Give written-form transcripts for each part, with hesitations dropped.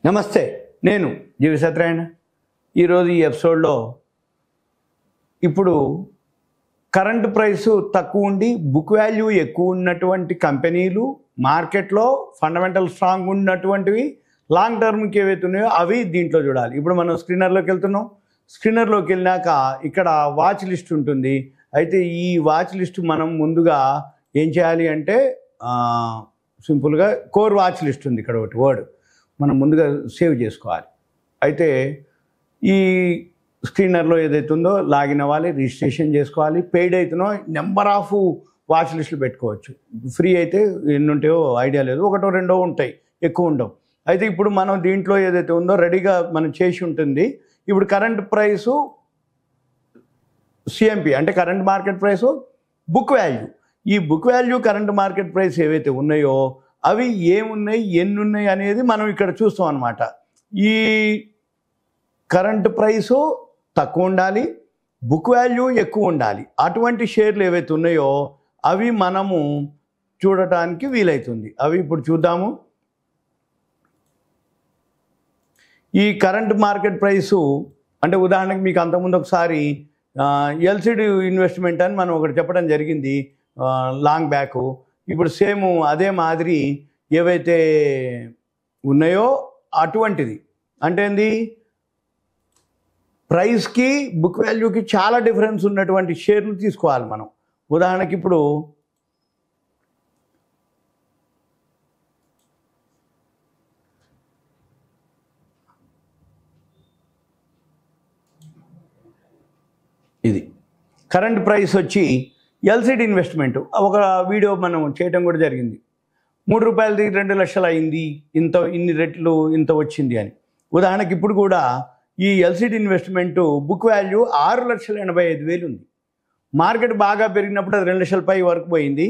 నమస్తే, నేను జీవి సత్యనారాయణ. ఈరోజు ఈ ఎపిసోడ్లో ఇప్పుడు కరెంట్ ప్రైసు తక్కువ ఉండి బుక్ వాల్యూ ఎక్కువ ఉన్నటువంటి కంపెనీలు, మార్కెట్లో ఫండమెంటల్ స్ట్రాంగ్ ఉన్నటువంటివి, లాంగ్ టర్మ్కి ఏవైతే ఉన్నాయో అవి దీంట్లో చూడాలి. ఇప్పుడు మనం స్క్రీనర్లోకి వెళ్తున్నాం. స్క్రీనర్లోకి వెళ్ళినాక ఇక్కడ వాచ్ లిస్ట్ ఉంటుంది. అయితే ఈ వాచ్ లిస్ట్ మనం ముందుగా ఏం చేయాలి అంటే సింపుల్గా కోర్ వాచ్ లిస్ట్ ఉంది ఇక్కడ ఒకటి వర్డ్ మనం ముందుగా సేవ్ చేసుకోవాలి. అయితే ఈ స్క్రీనర్లో ఏదైతే ఉందో లాగిన్ అవ్వాలి, రిజిస్ట్రేషన్ చేసుకోవాలి. పెయిడ్ అయితేనో నెంబర్ ఆఫ్ వాచ్ లిస్టులు పెట్టుకోవచ్చు. ఫ్రీ అయితే ఎన్ని ఉంటాయో ఐడియా లేదు, ఒకటో రెండో ఉంటాయి, ఎక్కువ ఉండవు. అయితే ఇప్పుడు మనం దీంట్లో ఏదైతే ఉందో రెడీగా మనం చేసి ఉంటుంది. ఇప్పుడు కరెంట్ ప్రైసు సిఎంపి అంటే current market price, book value. ఈ book value current market price ఏవైతే ఉన్నాయో అవి ఏమున్నాయి, ఎన్ని ఉన్నాయి అనేది మనం ఇక్కడ చూస్తాం అన్నమాట. ఈ కరెంట్ ప్రైసు తక్కువ ఉండాలి, బుక్ వాల్యూ ఎక్కువ ఉండాలి. అటువంటి షేర్లు ఏవైతే ఉన్నాయో అవి మనము చూడటానికి వీలవుతుంది. అవి ఇప్పుడు చూద్దాము. ఈ కరెంట్ మార్కెట్ ప్రైసు అంటే ఉదాహరణకి మీకు అంతకుముందు ఒకసారి ఎల్సిడి ఇన్వెస్ట్మెంట్ అని మనం ఒకటి చెప్పడం జరిగింది లాంగ్ బ్యాక్. ఇప్పుడు సేమ్ అదే మాదిరి ఏవైతే ఉన్నాయో అటువంటిది. అంటే ఏంది, ప్రైస్కి బుక్ వాల్యూకి చాలా డిఫరెన్స్ ఉన్నటువంటి షేర్లు తీసుకోవాలి మనం. ఉదాహరణకి ఇప్పుడు ఇది కరెంట్ ప్రైస్ వచ్చి ఎల్సిడి ఇన్వెస్ట్మెంట్ ఒక వీడియో మనం చేయటం కూడా జరిగింది. 3 రూపాయలది 2 లక్షలు అయింది, ఇన్ని రెట్లు ఇంత వచ్చింది అని. ఉదాహరణకి ఇప్పుడు కూడా ఈ ఎల్సిడి ఇన్వెస్ట్మెంటు బుక్ వాల్యూ 6,85,000 ఉంది. మార్కెట్ బాగా పెరిగినప్పుడు అది 2 లక్షల పై వరకు పోయింది.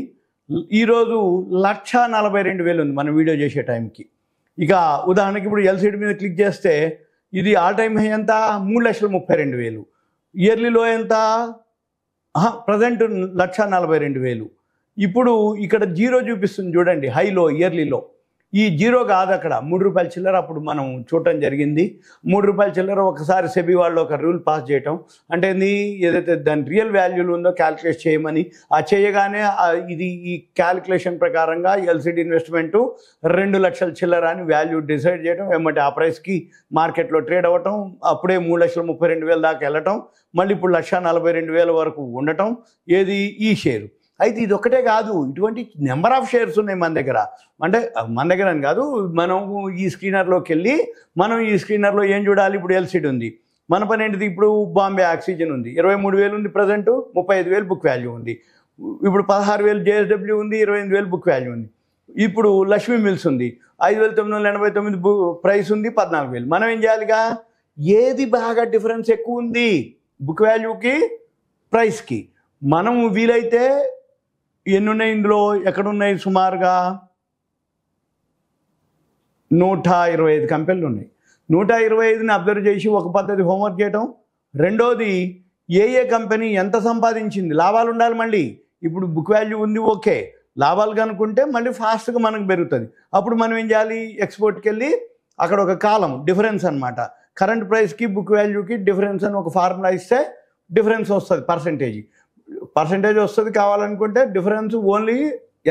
ఈరోజు 1,42,000 ఉంది మనం వీడియో చేసే టైంకి. ఇక ఉదాహరణకి ఇప్పుడు ఎల్సిడి మీద క్లిక్ చేస్తే ఇది ఆల్ టైమ్ హై ఎంత, 3,32,000. ఇయర్లీలో ఎంత, ప్రజెంట్ 1,42,000. ఇప్పుడు ఇక్కడ జీరో చూపిస్తుంది చూడండి, హైలో ఇయర్లీలో. ఈ జీరో కాదు, అక్కడ 3 రూపాయల చిల్లర అప్పుడు మనం చూడటం జరిగింది. 3 రూపాయల చిల్లర ఒకసారి సెబీ వాళ్ళు ఒక రూల్ పాస్ చేయటం అంటే ఏదైతే దాని రియల్ వాల్యూలు ఉందో క్యాలిక్యులేట్ చేయమని, ఆ చేయగానే ఇది ఈ క్యాలిక్యులేషన్ ప్రకారంగా ఎల్సిడి ఇన్వెస్ట్మెంటు 2 లక్షల చిల్లర అని వాల్యూ డిసైడ్ చేయడం, ఏమంటే ఆ ప్రైస్కి మార్కెట్లో ట్రేడ్ అవ్వటం, అప్పుడే 3,32,000 దాకా వెళ్ళటం, మళ్ళీ ఇప్పుడు 1,42,000 వరకు ఉండటం. ఏది ఈ షేరు. అయితే ఇది ఒక్కటే కాదు, ఇటువంటి నెంబర్ ఆఫ్ షేర్స్ ఉన్నాయి మన దగ్గర. అంటే మన దగ్గర అని కాదు, మనం ఈ స్క్రీనర్లోకి వెళ్ళి మనం ఈ స్క్రీనర్లో ఏం చూడాలి. ఇప్పుడు ఎల్సిడి ఉంది, మన పని ఏంటిది, ఇప్పుడు బాంబే ఆక్సిజన్ ఉంది, 23,000 ఉంది ప్రజెంట్, 35,000 బుక్ వాల్యూ ఉంది. ఇప్పుడు 16,000 జేఎస్డబ్ల్యూ ఉంది, 28,000 బుక్ వాల్యూ ఉంది. ఇప్పుడు లక్ష్మీ మిల్స్ ఉంది, 5,989 ప్రైస్ ఉంది, 14,000. మనం ఏం చేయాలిగా, ఏది బాగా డిఫరెన్స్ ఎక్కువ ఉంది బుక్ వాల్యూకి ప్రైస్కి, మనం వీలైతే ఎన్ని ఉన్నాయి ఇందులో, ఎక్కడున్నాయి, సుమారుగా 125 కంపెనీలు ఉన్నాయి. 125ని అబ్జర్వ్ చేసి ఒక పద్ధతి హోంవర్క్ చేయటం. రెండోది ఏ కంపెనీ ఎంత సంపాదించింది, లాభాలు ఉండాలి మళ్ళీ. ఇప్పుడు బుక్ వాల్యూ ఉంది, ఓకే, లాభాలు కనుక్కుంటే మళ్ళీ ఫాస్ట్గా మనకు పెరుగుతుంది. అప్పుడు మనం ఏం చేయాలి, ఎక్స్పోర్ట్కి వెళ్ళి అక్కడ ఒక కాలం డిఫరెన్స్ అనమాట, కరెంట్ ప్రైస్కి బుక్ వాల్యూకి డిఫరెన్స్ అని ఒక ఫార్ములా ఇస్తే డిఫరెన్స్ వస్తుంది, పర్సంటేజ్ వస్తుంది. కావాలనుకుంటే డిఫరెన్స్ ఓన్లీ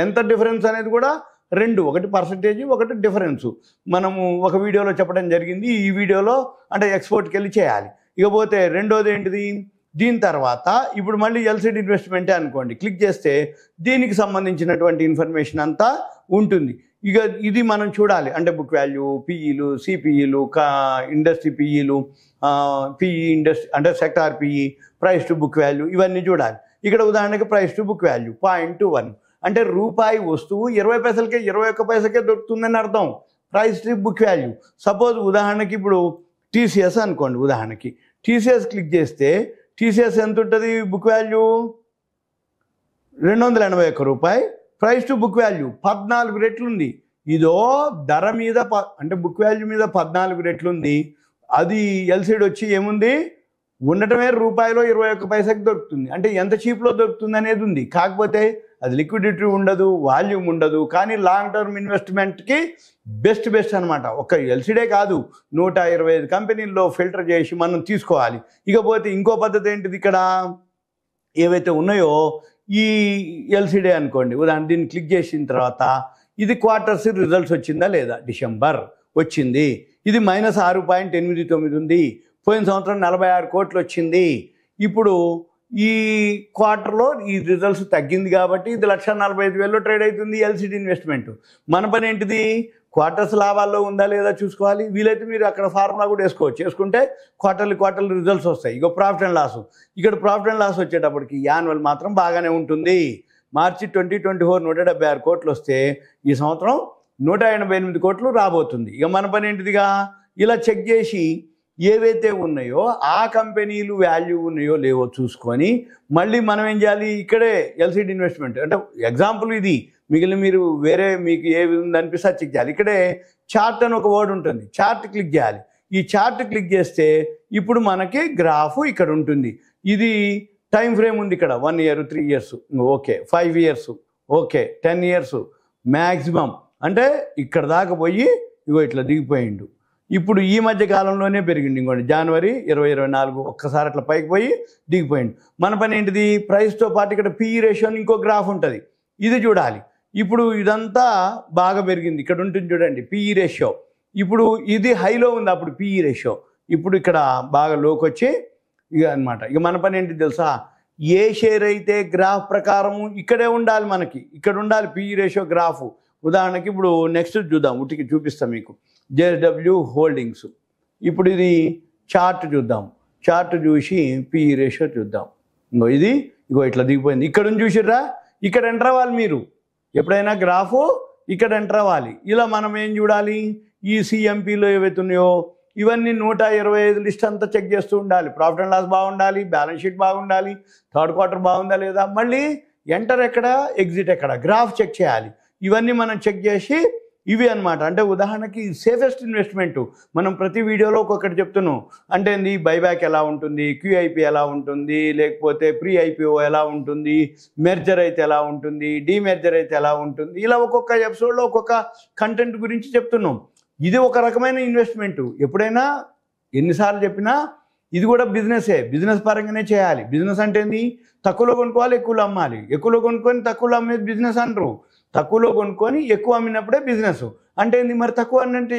ఎంత డిఫరెన్స్ అనేది కూడా 2, ఒకటి పర్సంటేజ్, ఒకటి డిఫరెన్సు మనము ఒక వీడియోలో చెప్పడం జరిగింది. ఈ వీడియోలో అంటే ఎక్స్పోర్ట్కి వెళ్ళి చేయాలి. ఇకపోతే రెండోది ఏంటిది, దీని తర్వాత ఇప్పుడు మళ్ళీ ఎల్సిడి ఇన్వెస్ట్మెంటే అనుకోండి, క్లిక్ చేస్తే దీనికి సంబంధించినటువంటి ఇన్ఫర్మేషన్ అంతా ఉంటుంది. ఇక ఇది మనం చూడాలి, అంటే బుక్ వాల్యూ, పిఈలు, సిపిఈలు, ఇండస్ట్రీ పిఈలు, పిఈ ఇండస్ట్రీ అంటే sector PE, price to book value, ఇవన్నీ చూడాలి. ఇక్కడ ఉదాహరణకి ప్రైస్ టు బుక్ వాల్యూ 0.21 అంటే రూపాయి వస్తువు 20 పైసలకే 21 పైసలకే దొరుకుతుందని అర్థం, price to book value. Suppose ఉదాహరణకి ఇప్పుడు టీసీఎస్ అనుకోండి, ఉదాహరణకి టీసీఎస్ క్లిక్ చేస్తే టీసీఎస్ ఎంత ఉంటుంది, బుక్ వాల్యూ 281 రూపాయి, ప్రైస్ టు బుక్ వాల్యూ 14 రెట్లు ఉంది. ఇదో ధర మీద అంటే బుక్ వాల్యూ మీద 14 రెట్లు ఉంది. అది ఎల్సిడి వచ్చి ఏముంది, ఉండటమే రూపాయలో 21 పైసకి దొరుకుతుంది. అంటే ఎంత చీప్లో దొరుకుతుంది అనేది ఉంది. కాకపోతే అది లిక్విడిటీ ఉండదు, వాల్యూమ్ ఉండదు. కానీ లాంగ్ టర్మ్ ఇన్వెస్ట్మెంట్కి బెస్ట్ అనమాట. ఒక ఎల్సిడే కాదు, 125 కంపెనీల్లో ఫిల్టర్ చేసి మనం తీసుకోవాలి. ఇకపోతే ఇంకో పద్ధతి ఏంటిది, ఇక్కడ ఏవైతే ఉన్నాయో ఈ ఎల్సిడే అనుకోండి, ఉదాహరణ దీన్ని క్లిక్ చేసిన తర్వాత ఇది క్వార్టర్స్ రిజల్ట్స్ వచ్చిందా లేదా, డిసెంబర్ వచ్చింది, ఇది -6.89 ఉంది, పోయిన సంవత్సరం 46 కోట్లు వచ్చింది. ఇప్పుడు ఈ క్వార్టర్లో ఈ రిజల్ట్స్ తగ్గింది కాబట్టి ఇది 1,45,000లో ట్రేడ్ అవుతుంది ఎల్సిడి ఇన్వెస్ట్మెంట్. మన పని ఏంటిది, క్వార్టర్స్ లాభాల్లో ఉందా లేదా చూసుకోవాలి. వీలైతే మీరు అక్కడ ఫార్ములా కూడా వేసుకోవచ్చు, వేసుకుంటే క్వార్టర్లీ రిజల్ట్స్ వస్తాయి. ఇక ప్రాఫిట్ అండ్ లాస్, ఇక్కడ ప్రాఫిట్ అండ్ లాస్ వచ్చేటప్పటికి యాన్యువల్ మాత్రం బాగానే ఉంటుంది. మార్చి 2024 176 కోట్లు వస్తే ఈ సంవత్సరం 188 కోట్లు రాబోతుంది. ఇక మన పని ఏంటిదిగా, ఇలా చెక్ చేసి ఏవైతే ఉన్నాయో ఆ కంపెనీలు వాల్యూ ఉన్నాయో లేవో చూసుకొని మళ్ళీ మనం ఏం చేయాలి, ఇక్కడే ఎల్సిడి ఇన్వెస్ట్మెంట్ అంటే ఎగ్జాంపుల్ ఇది, మిగిలిన మీరు వేరే మీకు ఏ విధంగా అనిపిస్తే చెక్ చేయాలి. ఇక్కడే చార్ట్ అని ఒక వర్డ్ ఉంటుంది, చార్ట్ క్లిక్ చేయాలి. ఈ చార్ట్ క్లిక్ చేస్తే ఇప్పుడు మనకి గ్రాఫ్ ఇక్కడ ఉంటుంది. ఇది టైం ఫ్రేమ్ ఉంది, ఇక్కడ 1 year 3 years okay, 5 years okay, 10 years maximum. అంటే ఇక్కడ దాకా పోయి ఇగో ఇట్లా దిగిపోయిండు. ఇప్పుడు ఈ మధ్య కాలంలోనే పెరిగింది, ఇంకోటి జనవరి 2024 ఒక్కసారి అట్లా పైకి పోయి దిగిపోయింది. మన పని ఏంటిది, ప్రైస్తో పాటు ఇక్కడ పిఈ రేషియో ఇంకో గ్రాఫ్ ఉంటుంది, ఇది చూడాలి. ఇప్పుడు ఇదంతా బాగా పెరిగింది, ఇక్కడ ఉంటుంది చూడండి పిఈ రేషియో. ఇప్పుడు ఇది హైలో ఉంది అప్పుడు పిఈ రేషియో, ఇప్పుడు ఇక్కడ బాగా లోకి వచ్చి ఇక అనమాట. ఇక మన పని ఏంటి తెలుసా, ఏ షేర్ అయితే గ్రాఫ్ ప్రకారము ఇక్కడే ఉండాలి, మనకి ఇక్కడ ఉండాలి పిఈ రేషియో గ్రాఫ్. ఉదాహరణకి ఇప్పుడు నెక్స్ట్ చూద్దాం, ఉటికి చూపిస్తాం మీకు, జేఎస్డబ్ల్యూ హోల్డింగ్స్. ఇప్పుడు ఇది చార్ట్ చూద్దాం, చార్ట్ చూసి పిఈ రేషియో చూద్దాం. ఇది ఇట్లా దిగిపోయింది. ఇక్కడ నుంచి చూసిర్రా, ఇక్కడ ఎంటర్ అవ్వాలి మీరు ఎప్పుడైనా గ్రాఫ్, ఇక్కడ ఎంటర్ అవ్వాలి. ఇలా మనం ఏం చూడాలి, ఈ సిఎంపీలో ఏవైతే ఉన్నాయో ఇవన్నీ 125 లిస్ట్ అంతా చెక్ చేస్తూ ఉండాలి. ప్రాఫిట్ అండ్ లాస్ బాగుండాలి, బ్యాలెన్స్ షీట్ బాగుండాలి, థర్డ్ క్వార్టర్ బాగుందా లేదా, మళ్ళీ ఎంటర్ ఎక్కడ, ఎగ్జిట్ ఎక్కడ, గ్రాఫ్ చెక్ చేయాలి. ఇవన్నీ మనం చెక్ చేసి ఇవి అనమాట. అంటే ఉదాహరణకి సేఫెస్ట్ ఇన్వెస్ట్మెంట్ మనం ప్రతి వీడియోలో ఒక్కొక్కటి చెప్తున్నాం. అంటే ఏంది, బైబ్యాక్ ఎలా ఉంటుంది, క్యూఐపి ఎలా ఉంటుంది, లేకపోతే ప్రీ ఐపీఓ ఎలా ఉంటుంది, మెర్జర్ అయితే ఎలా ఉంటుంది, డీమెర్జర్ అయితే ఎలా ఉంటుంది, ఇలా ఒక్కొక్క ఎపిసోడ్లో ఒక్కొక్క కంటెంట్ గురించి చెప్తున్నాం. ఇది ఒక రకమైన ఇన్వెస్ట్మెంట్. ఎప్పుడైనా ఎన్నిసార్లు చెప్పినా ఇది కూడా బిజినెసే, బిజినెస్ పరంగానే చేయాలి. బిజినెస్ అంటే ఏంది, తక్కువలో కొనుక్కోవాలి, ఎక్కువలో అమ్మాలి. ఎక్కువలో కొనుక్కొని తక్కువలో అమ్మేది బిజినెస్ అంటారు, తక్కువలో కొనుక్కొని ఎక్కువ అమ్మినప్పుడే బిజినెస్. అంటే ఏంది మరి, తక్కువ అంటే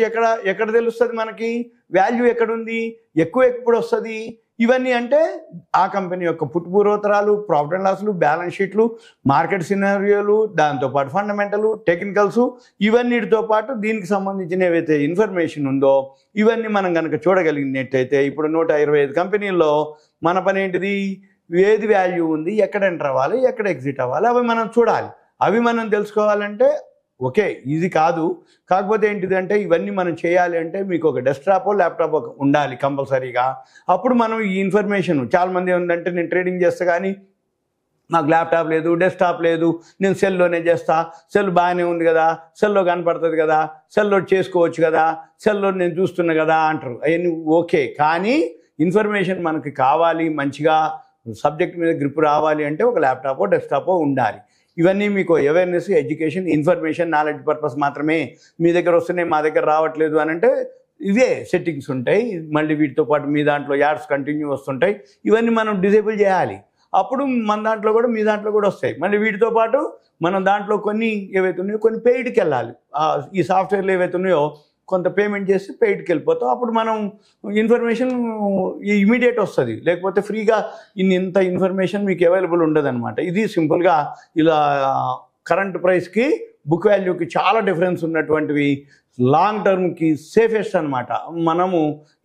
ఎక్కడ తెలుస్తుంది మనకి, వాల్యూ ఎక్కడుంది, ఎక్కువ ఎప్పుడు వస్తుంది, ఇవన్నీ అంటే ఆ కంపెనీ యొక్క పుట్టుపూర్వోత్తరాలు, ప్రాఫిట్ అండ్ లాస్లు, బ్యాలెన్స్ షీట్లు, మార్కెట్ సినారియోలు, దాంతోపాటు ఫండమెంటల్, టెక్నికల్స్, ఇవన్నిటితో పాటు దీనికి సంబంధించిన ఏవైతే ఇన్ఫర్మేషన్ ఉందో ఇవన్నీ మనం కనుక చూడగలిగినట్టయితే ఇప్పుడు 125 కంపెనీల్లో మన పని ఏంటిది, ఏది వాల్యూ ఉంది, ఎక్కడ ఎంటర్ అవ్వాలి, ఎక్కడ ఎగ్జిట్ అవ్వాలి, అవి మనం చూడాలి. అవి మనం తెలుసుకోవాలంటే ఓకే ఇది కాదు. కాకపోతే ఏంటిదంటే ఇవన్నీ మనం చేయాలి అంటే మీకు ఒక డెస్క్టాపో ల్యాప్టాప్ ఉండాలి కంపల్సరీగా. అప్పుడు మనం ఈ ఇన్ఫర్మేషన్, చాలామంది ఏంటంటే నేను ట్రేడింగ్ చేస్తా కానీ నాకు ల్యాప్టాప్ లేదు, డెస్క్టాప్ లేదు, నేను సెల్లోనే చేస్తా, సెల్ బాగానే ఉంది కదా, సెల్లో కనపడుతుంది కదా, సెల్లో చేసుకోవచ్చు కదా, సెల్లో నేను చూస్తున్నా కదా అంటారు. అవన్నీ ఓకే, కానీ ఇన్ఫర్మేషన్ మనకి కావాలి, మంచిగా సబ్జెక్ట్ మీద గ్రిప్ రావాలి అంటే ఒక ల్యాప్టాపో డెస్క్టాపో ఉండాలి. ఇవన్నీ మీకు awareness, education, information, knowledge purpose మాత్రమే. మీ దగ్గర వస్తున్నాయి మా దగ్గర రావట్లేదు అని అంటే ఇవే సెట్టింగ్స్ ఉంటాయి. మళ్ళీ వీటితో పాటు మీ దాంట్లో యాడ్స్ కంటిన్యూ వస్తుంటాయి, ఇవన్నీ మనం డిజేబుల్ చేయాలి. అప్పుడు మన దాంట్లో కూడా మీ దాంట్లో కూడా వస్తాయి. మళ్ళీ వీటితో పాటు మనం దాంట్లో కొన్ని ఏవైతే ఉన్నాయో కొన్ని పెయిడ్కి వెళ్ళాలి. ఈ సాఫ్ట్వేర్లు ఏవైతే ఉన్నాయో కొంత పేమెంట్ చేసి పెయిడ్కి వెళ్ళిపోతాం. అప్పుడు మనం ఇన్ఫర్మేషన్ ఇమీడియట్ వస్తుంది, లేకపోతే ఫ్రీగా ఇంత ఇన్ఫర్మేషన్ మీకు అవైలబుల్ ఉండదన్నమాట. ఇది సింపుల్గా ఇలా కరెంట్ ప్రైస్కి బుక్ వాల్యూకి చాలా డిఫరెన్స్ ఉన్నటువంటివి, లాంగ్ టర్మ్కి సేఫెస్ట్ అనమాట. మనము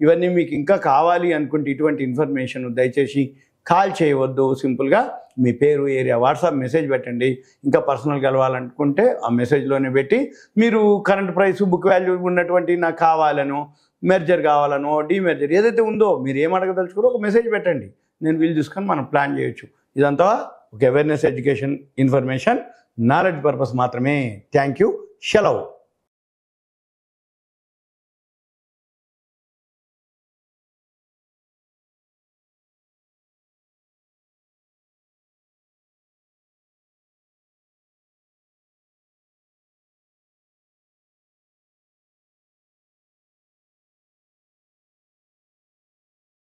ఇవన్నీ మీకు ఇంకా కావాలి అనుకుంటే ఇటువంటి ఇన్ఫర్మేషన్ దయచేసి కాల్ చేయవద్దు. సింపుల్గా మీ పేరు, ఏరియా, వాట్సాప్ మెసేజ్ పెట్టండి. ఇంకా పర్సనల్ కలవాలనుకుంటే ఆ మెసేజ్లోనే పెట్టి మీరు కరెంట్ ప్రైస్, బుక్ వాల్యూ ఉన్నటువంటి నాకు కావాలనో, మెర్జర్ కావాలనో, డీమెర్జర్ ఏదైతే ఉందో మీరు ఏం అడగదలుచుకోరో ఒక మెసేజ్ పెట్టండి, నేను వీలు చూసుకొని మనం ప్లాన్ చేయొచ్చు. ఇదంతా ఒక awareness, education, information, knowledge purpose మాత్రమే. Thank you. సెలవు.